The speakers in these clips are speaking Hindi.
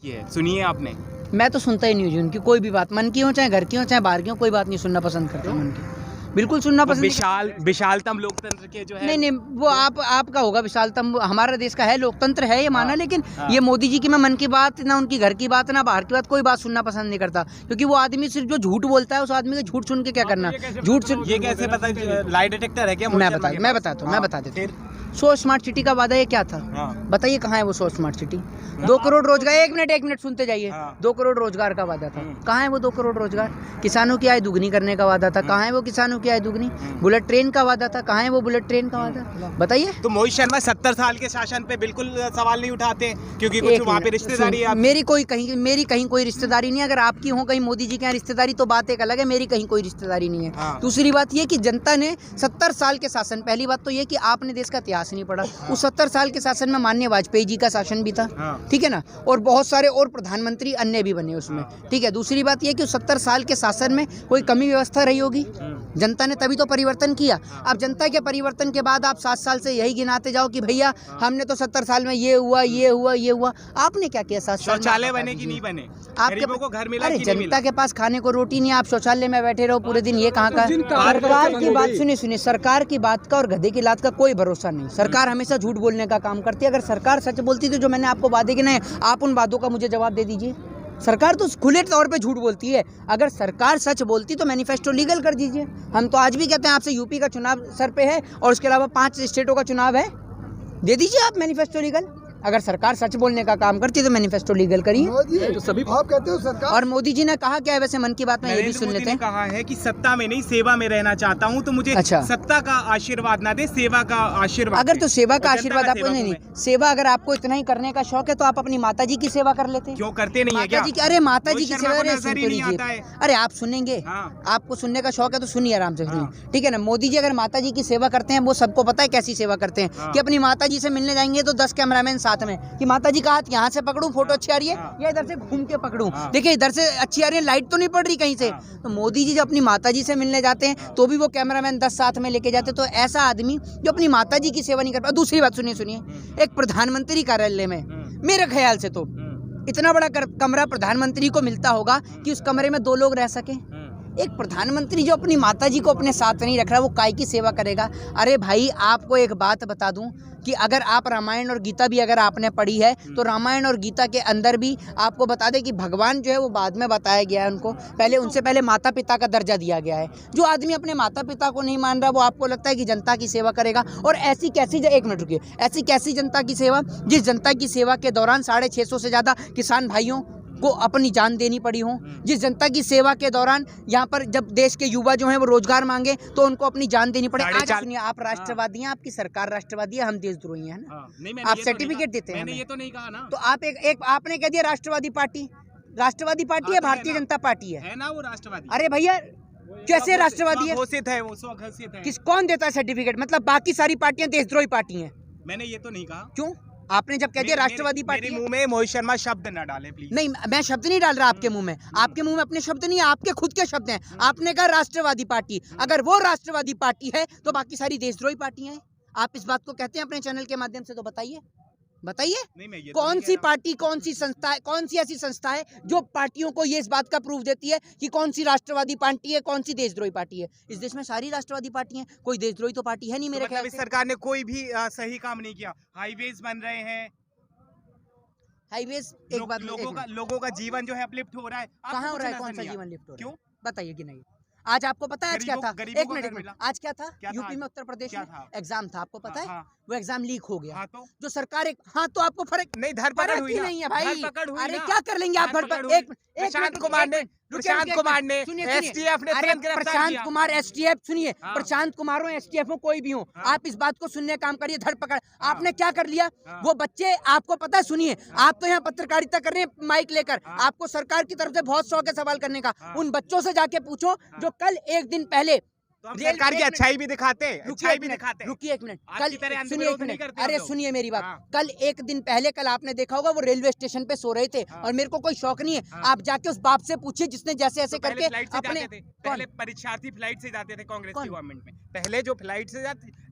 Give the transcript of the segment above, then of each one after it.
ये सुनिए आपने। मैं तो सुनता ही नहीं हूँ उनकी कोई भी बात, मन की हो चाहे घर की हो चाहे बाहर की हो, कोई बात नहीं सुनना पसंद करता हूँ मन की, बिल्कुल सुनना तो पसंद नहीं। विशालतम लोकतंत्र के जो है नहीं नहीं, वो आपका होगा विशालतम, हमारा देश का है, लोकतंत्र है ये माना, लेकिन ये मोदी जी की मैं मन की बात ना उनकी घर की बात ना बाहर की बात कोई बात सुनना पसंद नहीं करता, क्योंकि वो आदमी सिर्फ जो झूठ बोलता है उस आदमी का झूठ सुन के क्या करना। झूठ सिर्फ ये कैसे पता लाई डिटेक्टर है क्या? मैं बता देता हूँ। 100 स्मार्ट सिटी का वादा ये क्या था? बताइए कहाँ है वो 100 स्मार्ट सिटी? 2 करोड़ रोजगार, एक मिनट सुनते जाइए। 2 करोड़ रोजगार का वादा था, कहाँ है वो 2 करोड़ रोजगार? किसानों की आय दुगनी करने का वादा था, कहाँ है वो किसानों की आय दुगनी? बुलेट ट्रेन का वादा था, कहाँ है वो बुलेट ट्रेन का वादा? बताइए। तो मोहित शर्मा 70 साल के शासन पे बिल्कुल सवाल नहीं उठाते क्योंकि कुछ वहाँ पे रिश्तेदारी है। मेरी कहीं कोई रिश्तेदारी नहीं है। अगर आपकी हो कहीं मोदी जी के यहाँ रिश्तेदारी तो बात एक अलग है, मेरी कहीं कोई रिश्तेदारी नहीं है। दूसरी बात ये कि जनता ने 70 साल के शासन, पहली बात तो ये कि आपने देश का इतिहास नहीं पढ़ा, उस 70 साल के शासन में माननीय वाजपेयी जी का शासन भी था, ठीक है ना, और बहुत सारे और प्रधानमंत्री अन्य भी बने उसमें, ठीक है। दूसरी बात ये कि उस 70 साल के शासन में कोई कमी व्यवस्था रही होगी, जनता ने तभी तो परिवर्तन किया। अब जनता के परिवर्तन के बाद आप 7 साल से यही गिनाते जाओ कि भैया हमने तो 70 साल में ये हुआ। आपने क्या किया 7 साल? शौचालय बने कि नहीं बने? आपको घर मिला? अरे जनता के पास खाने को रोटी नहीं, आप शौचालय में बैठे रहो पूरे दिन, ये कहाँ का? सरकार की बात सुनिए, सरकार की बात का और गधे की लात का कोई भरोसा नहीं। सरकार हमेशा झूठ बोलने का काम करती है। अगर सरकार सच बोलती तो जो मैंने आपको वादे गिनाए, आप उन वादों का मुझे जवाब दे दीजिए। सरकार तो खुले तौर पे झूठ बोलती है। अगर सरकार सच बोलती तो मैनिफेस्टो लीगल कर दीजिए। हम तो आज भी कहते हैं आपसे, यूपी का चुनाव सर पे है और उसके अलावा 5 स्टेटों का चुनाव है, दे दीजिए आप मैनिफेस्टो लीगल। अगर सरकार सच बोलने का काम करती है तो मैनिफेस्टो लीगल करिए। तो सभी आप कहते हो सरकार। और मोदी जी ने कहा क्या है वैसे मन की बात में, ये भी सुन लेते हैं। कहा है कि सत्ता में नहीं सेवा में रहना चाहता हूं, तो मुझे सत्ता का आशीर्वाद ना दे, सेवा का आशीर्वाद। अगर तो सेवा का आशीर्वाद आपको नहीं, सेवा अगर आपको इतना ही करने का शौक है तो आप अपनी माता जी की सेवा कर लेते हैं। क्यों करते नहीं है क्या? अरे माता जी की सेवा, अरे आप सुनेंगे, आपको सुनने का शौक है तो सुनिए आराम से, ठीक है ना। मोदी जी अगर माता जी की सेवा करते हैं, वो सबको पता है कैसी सेवा करते हैं, कि अपनी माता जी से मिलने जाएंगे तो 10 कैमरामैन साथ में, कि माता जी का हाथ यहाँ से पकड़ूं, फोटो अच्छी आ रही है, या इधर से घूम के पकड़ूं, देखिए इधर से अच्छी आ रही है, लाइट तो नहीं पड़ रही कहीं से। तो मोदी जी जब अपनी माता जी से मिलने जाते हैं तो भी वो कैमरामैन 10 साथ में लेके जाते हैं। तो ऐसा आदमी जो अपनी माता जी की सेवा नहीं कर पाता। दूसरी बात सुनिए, एक प्रधानमंत्री कार्यालय में मेरे ख्याल से तो इतना बड़ा कमरा प्रधानमंत्री को मिलता होगा कि उस कमरे में 2 लोग रह सके। एक प्रधानमंत्री जो अपनी माता जी को अपने साथ नहीं रख रहा, वो काय की सेवा करेगा? अरे भाई आपको एक बात बता दूं कि अगर आप रामायण और गीता भी अगर आपने पढ़ी है तो रामायण और गीता के अंदर भी आपको बता दें कि भगवान जो है वो बाद में बताया गया है, उनको उनसे पहले माता पिता का दर्जा दिया गया है। जो आदमी अपने माता पिता को नहीं मान रहा, वो आपको लगता है कि जनता की सेवा करेगा? और ऐसी कैसी, एक मिनट रुकिए, ऐसी कैसी जनता की सेवा जिस जनता की सेवा के दौरान 650 से ज़्यादा किसान भाइयों को अपनी जान देनी पड़ी हो, जिस जनता की सेवा के दौरान यहाँ पर जब देश के युवा जो हैं वो रोजगार मांगे तो उनको अपनी जान देनी पड़े। आज सुनिए, आप राष्ट्रवादी हैं, आपकी सरकार राष्ट्रवादी है, हम देशद्रोही हैं ना, आप सर्टिफिकेट देते हैं। मैंने ये तो नहीं कहा ना। तो आप एक आपने कह दिया राष्ट्रवादी पार्टी है, भारतीय जनता पार्टी है ना वो राष्ट्रवादी। अरे भैया कैसे राष्ट्रवादी है? घोषित है वो, स्वघोषित है। कौन देता है सर्टिफिकेट? मतलब बाकी सारी पार्टियां देशद्रोही पार्टी हैं। मैंने ये तो नहीं कहा। क्यों? आपने जब कह दिया राष्ट्रवादी पार्टी, मुंह में मोहित शर्मा शब्द न डाले प्लीज। नहीं, मैं शब्द नहीं डाल रहा आपके मुंह में, आपके मुंह में अपने शब्द नहीं है, आपके खुद के शब्द हैं। आपने कहा राष्ट्रवादी पार्टी, अगर वो राष्ट्रवादी पार्टी है तो बाकी सारी देशद्रोही पार्टियां हैं। आप इस बात को कहते हैं अपने चैनल के माध्यम से, तो बताइए कौन सी पार्टी, कौन सी संस्था है, कौन सी ऐसी संस्था है जो पार्टियों को ये इस बात का प्रूफ देती है कि कौन सी राष्ट्रवादी पार्टी है, कौन सी देशद्रोही पार्टी है? इस देश में सारी राष्ट्रवादी पार्टी हैं, कोई देशद्रोही तो पार्टी है नहीं मेरे ख्याल से। सरकार ने कोई भी सही काम नहीं किया। हाईवेज बन रहे हैं, हाईवेज, लोगों का जीवन जो है अपलिफ्ट हो रहा है। कहाँ हो रहा है? कौन सा जीवन लिफ्ट हो रहा है? क्यों बताइए कि नहीं। आज आपको पता है आज क्या था? एक मिनट, आज क्या था? यूपी में, उत्तर प्रदेश में एग्जाम था, आपको पता है? वो एग्जाम लीक हो गया। जो सरकार तो आपको फर्क नहीं, धरपकड़ हुई नहीं है भाई। अरे क्या कर लेंगे आप? प्रशांत कुमार STF, सुनिए, प्रशांत कुमार हो, STF हो, कोई भी हो, आप इस बात को सुनने काम करिए। धरपकड़ आपने क्या कर लिया? वो बच्चे, आपको पता है, सुनिए, आप तो यहाँ पत्रकारिता कर रहे हैं माइक लेकर, आपको सरकार की तरफ से बहुत शौक है सवाल करने का। उन बच्चों से जाके पूछो जो कल 1 दिन पहले सरकार की अच्छाई भी दिखाते हैं, रुकिए एक मिनट, कल सुनिए एक मिनट, अरे सुनिए मेरी बात। कल 1 दिन पहले, कल आपने देखा होगा वो रेलवे स्टेशन पे सो रहे थे, और मेरे को कोई शौक नहीं है, आप जाके उस बाप से पूछिए जिसने जैसे ऐसे करके अपने, पहले परीक्षार्थी फ्लाइट से जाते थे कांग्रेस की गवर्नमेंट में, पहले जो फ्लाइट से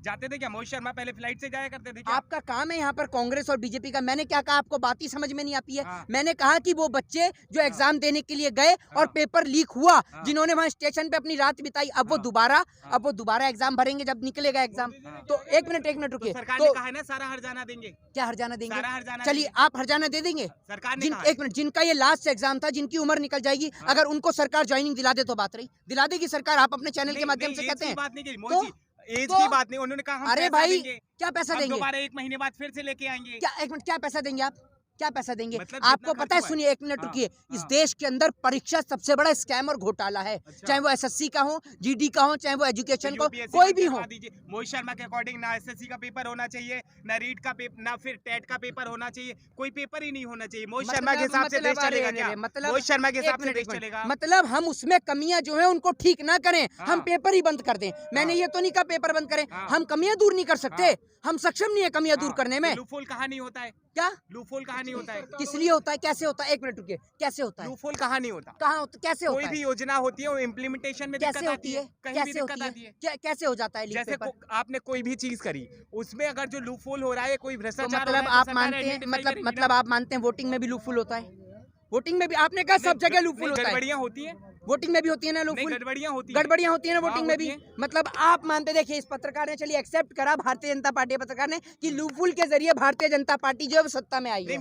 जाते थे क्या? मोहित शर्मा पहले फ्लाइट से जाया करते थे क्या? आपका काम है यहाँ पर कांग्रेस और बीजेपी का। मैंने क्या कहा, आपको बात ही समझ में नहीं आती है। हाँ। मैंने कहा कि वो बच्चे जो एग्जाम देने के लिए गए और पेपर लीक हुआ, हाँ। जिन्होंने वहाँ स्टेशन पे अपनी रात बिताई, अब वो दोबारा एग्जाम भरेंगे जब निकलेगा एग्जाम। तो एक मिनट रुकिए। सरकार ने कहा है ना सारा हर्जाना देंगे। क्या हर्जाना देंगे? सारा हर्जाना चलिए देंगे। आप हर्जाना दे देंगे। सरकार ने कहा है। एक मिनट, जिनका ये लास्ट एग्जाम था, जिनकी उम्र निकल जाएगी, अगर उनको सरकार ज्वाइनिंग दिला दे तो बात रही। दिला देगी सरकार, आप अपने चैनल के माध्यम से कहते हैं। बात नहीं की मोदी जी, एज की बात नहीं, उन्होंने कहा हम अरे पैसा भाई देंगे। क्या पैसा अब देंगे? दोबारा 1 महीने बाद फिर से लेके आएंगे। क्या एक मिनट, क्या पैसा देंगे आप? क्या पैसा देंगे? मतलब आपको जितना पता है, खर्च हुआ है। सुनिए एक मिनट हाँ, रुकिए, इस हाँ। देश के अंदर परीक्षा सबसे बड़ा स्कैम और घोटाला है। अच्छा। चाहे वो एसएससी का हो, जीडी का हो, चाहे वो एजुकेशन को, UPSC कोई का भी हो। करवा दीजिए। मोहित शर्मा के अकॉर्डिंग ना एसएससी का पेपर होना चाहिए, ना रीट का पेपर, ना फिर टेट का पेपर होना चाहिए, कोई पेपर ही नहीं होना चाहिए। मोहित शर्मा के हिसाब से देश चलेगा क्या? मोहित शर्मा के हिसाब से देश चलेगा? मतलब हम उसमें कमियां जो है उनको ठीक ना करें, हम हाँ। पेपर ही बंद कर दें। मैंने ये तो नहीं कहा पेपर बंद करें, हाँ। हम कमियां दूर नहीं कर सकते, हाँ। हम सक्षम नहीं है कमियां दूर करने में। लूफोल कहाँ नहीं होता है? क्या लूफोल कहाँ नहीं होता है? किस लिए होता है, कैसे होता है? एक मिनट रुकिए, कैसे होता है? लूफोल कहाँ नहीं होता? कहाँ होता, कैसे कोई होता भी है? योजना होती है वो इम्प्लीमेंटेशन में कैसे दिक्कत होती आती है? है, कहीं भी कैसे दिक्कत होती आती है। है? कैसे हो जाता है लीक जैसे पेपर? आपने कोई भी चीज करी, उसमें अगर जो लूफोल हो रहा है, कोई तो भ्रष्टाचार हो मतलब रहा है, तो आप सरकार मानते हैं, identify करेगी ना। मतलब आप मानते हैं वोटिंग में भी लूफुल होता है? वोटिंग में भी आपने कहा सब जगह लूफुल होता है, गड़बड़ियाँ होती है, वोटिंग में भी होती है ना नहीं लूफुल? गड़बड़ियाँ होती है। गड़बड़ियां होती है ना हाँ, वोटिंग में भी। होती है। मतलब आप मानते, देखिए इस पत्रकार ने चलिए एक्सेप्ट करा, भारतीय जनता पार्टी पत्रकार ने, कि लूफुल के जरिए भारतीय जनता पार्टी जो है वो सत्ता में आई है।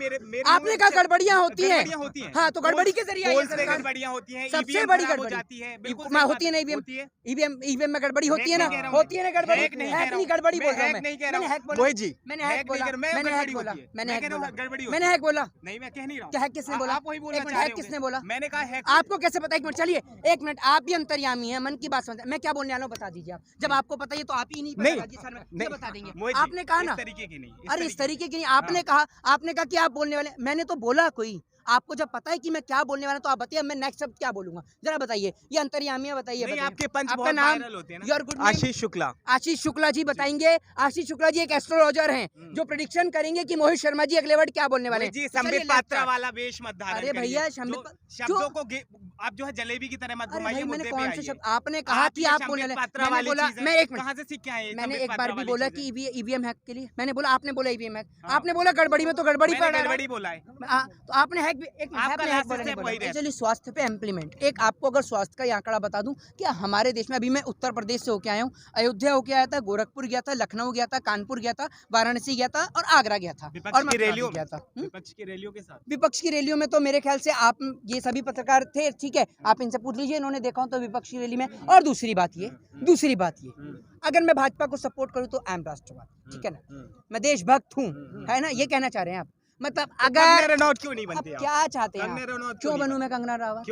आपने कहा गड़बड़ियां होती है, हाँ तो गड़बड़ी के जरिए आई है सरकार। गड़बड़ियाँ होती है, सबसे बड़ी खराब हो गड़बड़ी जाती है, बिल्कुल मैं सही होती है ना बात ईवीएम, ईवीएम में गड़बड़ी होती है ना, नहीं कह रहा हूँ होती है ना गड़बड़ी। हैक नहीं कह हैक रहा नहीं, हूँ। गड़बड़ी मैं बोल रहा हूँ हैक नहीं कह रहा मैंने हूँ। हैक बोला, मोहित जी, मैंने हैक हैक नहीं बोला, कर- मैं मैंने हैक गड़बड़ी बोला, होती है। मैंने मैं हैक कह रहा हूँ बोला, गड़बड़ी होती मैंने है। हैक बोला। नहीं मैं कह नहीं रहा हूँ। क्या हैक किसने बोला? आप वही बोलना एक मिनट, चाह रहे हैक किसने होंगे। बोला? मैंने कहा हैक। आपको कैसे पता? एक मिनट चलिए, एक मिनट, आप भी अंतर्यामी हैं, मन की बात समझ, मैं क्या बोलने वाला हूँ बता दीजिए आप। जब आपको पता है तो आप ही नहीं नहीं, पता सर, नहीं, बता देंगे। मोहित जी, आपने कहा इस ना, तरीके की नहीं, अरे इस तरीके की नहीं, आपने कहा कि आप बोलने वाले, मैंने तो बोला कोई, आपको जब पता है कि मैं क्या बोलने वाला तो आप बताइए, मैं नेक्स्ट शब्द क्या बोलूंगा जरा बताइए। ये अंतर्यामी है, बताइए। नहीं, बताइए। आपके पंच आपका बहुत नाम? वायरल होते हैं ना। Your good name? Ashish Shukla. Ashish Shukla ji बताएंगे। आशीष शुक्ला जी एक एस्ट्रोलॉजर हैं जो प्रेडिक्शन करेंगे कि मोहित शर्मा जी अगले वर्ड क्या बोलने वाले हैं। जी तो चलिए, संबित पात्रा वाला वेश मत धारण अरे भैया, करिए। संबित जो शब्दों को आप जो है जलेबी की तरह मत अरे घुमाइए, भाई मैंने मुद्दे कौन पे से आइए। शब्द आपने कहा कि ये आप संबित बोलने पात्रा मैंने वाली बोला, चीज़ है। मैं एक मिनट, कहाँ से सीख के आए ये मैंने संबित एक बार पात्रा भी वाली बोला चीज़ कि है? ईवीएम हैक के लिए मैंने बोला, आपने बोला ईवीएम हैक, हाँ। आपने बोला गड़बड़ी में तो गड़बड़ी मैंने पर डाला। गड़बड़ी बोला है। तो आपने हैक भी, एक आपका आपने हैक लास्ट बोला नहीं स्टेप बोला। वही रहता है। चलिए स्वास्थ्य पे इम्प्लीमेंट, एक आपको अगर स्वास्थ्य का ये आंकड़ा बता दूं कि हमारे देश में, अभी मैं उत्तर प्रदेश से होके आया हूँ, अयोध्या होके आया था, गोरखपुर गया था, लखनऊ गया था, कानपुर गया था, वाराणसी गया था और आगरा गया था, विपक्ष और की मथुरा भी रैलियों गया था। विपक्ष की रैलियों के साथ विपक्ष की रैलियों में तो मेरे ख्याल से आप ये सभी पत्रकार थे, ठीक है, आप इनसे पूछ लीजिए, इन्होंने देखा हो तो विपक्ष की रैली में। और दूसरी बात ये, अगर मैं भाजपा को सपोर्ट करूं तो आई एम राष्ट्रवादी, ठीक है ना, मैं देशभक्त हूं, है ना, ये कहना चाह रहे हैं आप। मतलब कंगना अगर रनौत क्यों नहीं आप बनते? क्या चाहते हैं कंगना आप? रनौत क्यों नहीं बनूं बनते? मैं कंगना रावत?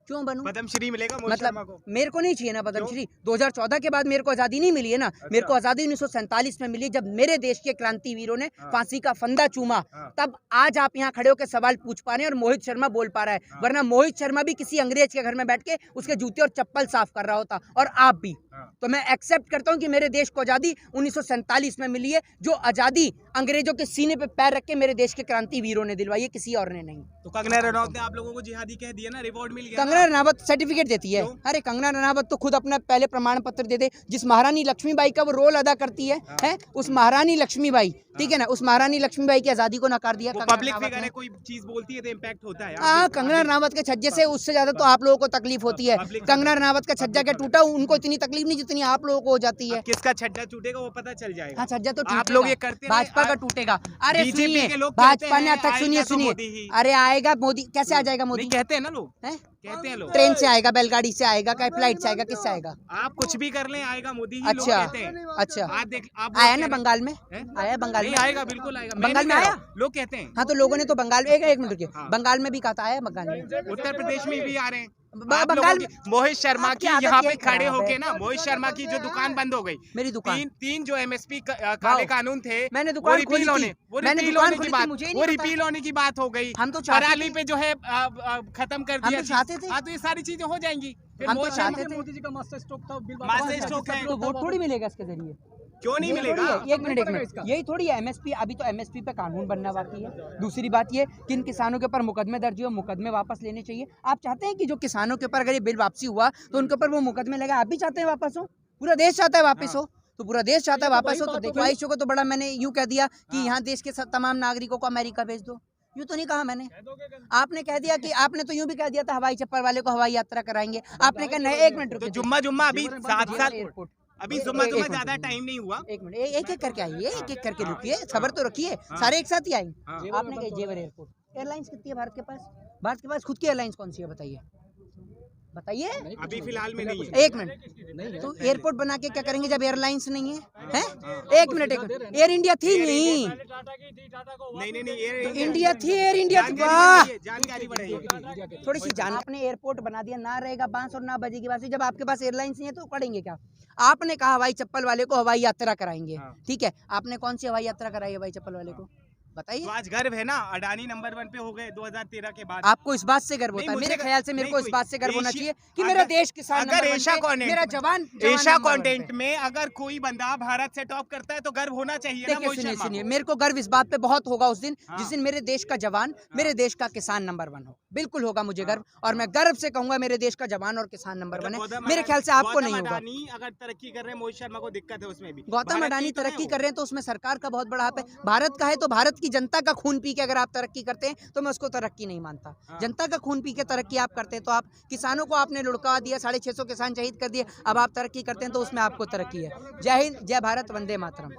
क्यों बनूं? पद्मश्री मिलेगा मोहित शर्मा मतलब को। मेरे को नहीं चाहिए ना पद्मश्री। 2014 के बाद मेरे को आजादी नहीं मिली है ना, मेरे को आजादी 1947 में मिली, जब मेरे देश के क्रांतिवीरों ने फांसी का फंदा चूमा, तब आज आप यहाँ खड़े होकर सवाल पूछ पा रहे हैं और मोहित शर्मा बोल पा रहा है। वरना मोहित शर्मा भी किसी अंग्रेज के घर में बैठ के उसके जूते और चप्पल साफ कर रहा होता, और आप भी। तो मैं एक्सेप्ट करता हूँ कि मेरे देश को आजादी 1947 में मिली है, जो आजादी अंग्रेजों के सीने पे पैर रख के मेरे देश के क्रांतिवीरों ने दिलवाई है, किसी और ने नहीं। तो कंगना रनौत ने आप लोगों को जिहादी कह दिया ना, रिवॉर्ड मिल गया। कंगना रनावत सर्टिफिकेट देती है। अरे कंगना रनावत तो खुद अपना पहले प्रमाण पत्र दे दे। जिस महारानी लक्ष्मीबाई का वो रोल अदा करती है, उस महारानी लक्ष्मीबाई, ठीक है ना, उस महारानी लक्ष्मीबाई की आजादी को नकार दिया पब्लिक फिगर है, कोई चीज बोलती है तो इम्पैक्ट होता है। हाँ, कंगना रनावत के छज्जे से उससे ज्यादा तो आप लोगों को तकलीफ होती है। कंगना रनावत का छज्जा क्या टूटा, उनको इतनी तकलीफ नहीं जितनी आप लोगों को हो जाती है। किसका छज्जा टूटेगा वो पता चल जाएगा। हाँ, छज्जा तो आप लोग ये करते हैं, भाजपा का टूटेगा। अरे बीजेपी सुनिए, के लोग कहते भाजपा ने हैं, तक सुनिए आएगा तो सुनिए, मोदी ही। अरे आएगा मोदी, कैसे आ जाएगा मोदी? नहीं कहते हैं ना लोग, हैं? कहते हैं लोग। ट्रेन से आएगा, बैलगाड़ी से आएगा, क्या फ्लाइट से आएगा, किससे आएगा? आप कुछ भी कर लें आएगा मोदी ही, लोग अच्छा कहते हैं। अच्छा, आप देख, आप आया ना बंगाल में, हैं? आया बंगाल नहीं में, आएगा, बिल्कुल आएगा। बंगाल में मैं नहीं कह आया? रहा हूं, लोग कहते हैं। हाँ तो लोगों ने तो बंगाल में, एक मिनट रुकिए, बंगाल में भी कहा था आया बंगाल में। उत्तर प्रदेश में भी आ रहे हैं। बंगाल बंगाल में मोहित शर्मा आपकी की आदत यहाँ पे यही खड़े खराब होके है। ना, मोहित शर्मा की जो दुकान बंद हो गई, मेरी दुकान, तीन जो एमएसपी काले कानून थे, मैंने वो दुकान खोली रिपील होने, थी, वो मैंने रिपील दुकान होने की खोली थी, बात, मुझे ही वो नहीं पता। रिपील होने की बात हो गई। हम तो चाहते पराली थे। पे जो है खत्म कर हम दिया। तो चाहते थे। हाँ, तो ये सारी चीजें हो जाएंगी। फिर हम तो मोहित चाहते शर्मा- थे। मोदी जी का मास्टर स्ट्रोक था, बिल मास्टर स्ट्रोक है। तो वोट थोड़ी मिलेगा इसके जरिए, क्यों नहीं यही मिलेगा? थोड़ी है। एक मिनट, यही थोड़ी है एमएसपी, अभी तो एमएसपी पे कानून बनना बाकी है। दूसरी बात ये, किन किसानों के ऊपर मुकदमे दर्ज हुए, मुकदमे वापस लेने चाहिए। आप चाहते हैं कि जो किसानों के ऊपर अगर ये बिल वापसी हुआ तो उनके ऊपर वो मुकदमे लगे, आप भी चाहते हैं वापस हो, पूरा देश चाहता है वापस हो, तो पूरा देश चाहता है वापस हो। तो देखो आयुष्य को तो बड़ा मैंने यूं कह दिया कि यहाँ देश के तमाम नागरिकों को अमेरिका भेज दो, यूं तो नहीं कहा मैंने। आपने कह दिया कि आपने तो यूं भी कह दिया था हवाई चप्पल वाले को हवाई यात्रा कराएंगे, आपने कहा नहीं। एक मिनट रुकिए, जुम्मा अभी 7 साल एयरपोर्ट अभी जुम्मा ज्यादा टाइम नहीं हुआ। एक मिनट, एक एक करके आइए, एक एक करके रुकिए, सब्र तो रखिए, सारे एक साथ ही आएंगे। आपने कहा जेवर एयरपोर्ट, एयरलाइंस कितनी है भारत के पास? भारत के पास खुद की एयरलाइंस कौन सी है बताइए, बताइए। अभी फिलहाल में नहीं है। एक मिनट, तो एयरपोर्ट बना के क्या करेंगे जब एयरलाइंस नहीं है? हैं? एक मिनट, एयर इंडिया थी नहीं, नहीं इंडिया थी, एयर इंडिया थी। वाह, जानकारी बढ़ेगी थोड़ी सी जान। आपने एयरपोर्ट बना दिया, ना रहेगा बांस और ना बजेगी बांसुरी। जब आपके पास एयरलाइंस नहीं है तो करेंगे क्या? आपने कहा हवाई चप्पल वाले को हवाई यात्रा कराएंगे, ठीक है, आपने कौन सी हवाई यात्रा कराई हवाई चप्पल वाले को बताइए? तो आज गर्व है ना, अडानी नंबर 1 पे हो गए 2013 के बाद। आपको इस बात से गर्व होता है? मेरे ख्याल से मेरे को इस बात से गर्व होना चाहिए कि मेरा देश किसान, अगर एशिया मेरा जवान एशिया कंटेंट में अगर कोई बंदा भारत से टॉप करता है तो गर्व होना चाहिए ना। देखिए सुनिए, मेरे को गर्व इस बात पे बहुत होगा उस दिन जिस दिन मेरे देश का जवान, मेरे देश का किसान नंबर 1 हो। बिल्कुल होगा मुझे गर्व, और मैं गर्व से कहूंगा मेरे देश का जवान और किसान नंबर 1 है। मेरे ख्याल से आपको नहीं होगा। अगर तरक्की कर रहे हैं, मोहित शर्मा को दिक्कत है उसमें भी। गौतम अडानी तरक्की कर रहे हैं तो उसमें सरकार का बहुत बड़ा हाथ है। भारत का है तो भारत की जनता का खून पी के अगर आप तरक्की करते हैं तो मैं उसको तरक्की नहीं मानता। जनता का खून पी के तरक्की आप करते हैं तो आप किसानों को आपने लुढ़का दिया, 650 किसान शहीद कर दिए, अब आप तरक्की करते हैं तो उसमें आपको तरक्की है। जय हिंद, जय भारत, वंदे मातरम।